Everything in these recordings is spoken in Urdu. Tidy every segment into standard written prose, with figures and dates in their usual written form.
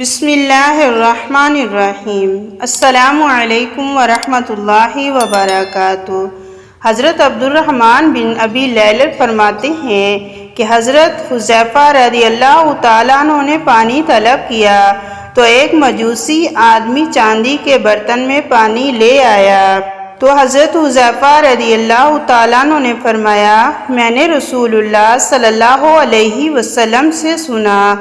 بسم اللہ الرحمن الرحیم۔ السلام علیکم ورحمۃ اللہ وبرکاتہ۔ حضرت عبد الرحمن بن ابی لیلہ فرماتے ہیں کہ حضرت حذیفہ رضی اللہ تعالیٰ عنہ نے پانی طلب کیا تو ایک مجوسی آدمی چاندی کے برتن میں پانی لے آیا تو حضرت حذیفہ رضی اللہ تعالیٰ عنہ نے فرمایا، میں نے رسول اللہ صلی اللہ علیہ وسلم سے سنا،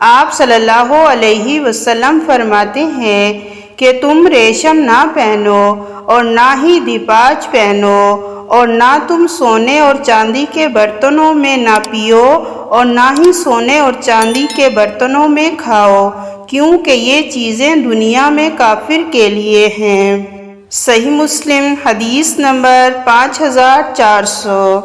آپ صلی اللہ علیہ وسلم فرماتے ہیں کہ تم ریشم نہ پہنو اور نہ ہی دیباج پہنو، اور نہ تم سونے اور چاندی کے برتنوں میں نہ پیو اور نہ ہی سونے اور چاندی کے برتنوں میں کھاؤ، کیونکہ یہ چیزیں دنیا میں کافر کے لیے ہیں۔ صحیح مسلم حدیث نمبر 5400۔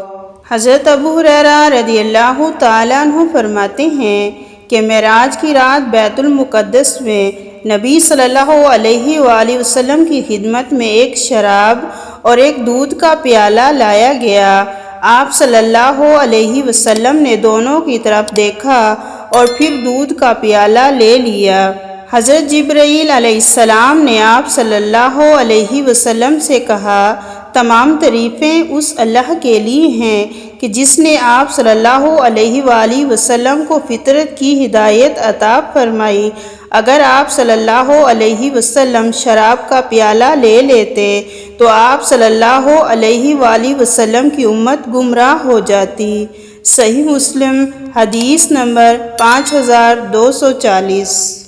حضرت ابو ہریرہ رضی اللہ تعالیٰ عنہ فرماتے ہیں کہ معراج کی رات بیت المقدس میں نبی صلی اللہ علیہ وآلہ وسلم کی خدمت میں ایک شراب اور ایک دودھ کا پیالہ لایا گیا۔ آپ صلی اللہ علیہ وسلم نے دونوں کی طرف دیکھا اور پھر دودھ کا پیالہ لے لیا۔ حضرت جبرائیل علیہ السلام نے آپ صلی اللہ علیہ وسلم سے کہا، تمام تعریفیں اس اللہ کے لیے ہیں کہ جس نے آپ صلی اللہ علیہ وآلہ وسلم کو فطرت کی ہدایت عطا فرمائی۔ اگر آپ صلی اللہ علیہ وسلم شراب کا پیالہ لے لیتے تو آپ صلی اللہ علیہ وآلہ وسلم کی امت گمراہ ہو جاتی۔ صحیح مسلم حدیث نمبر 5240۔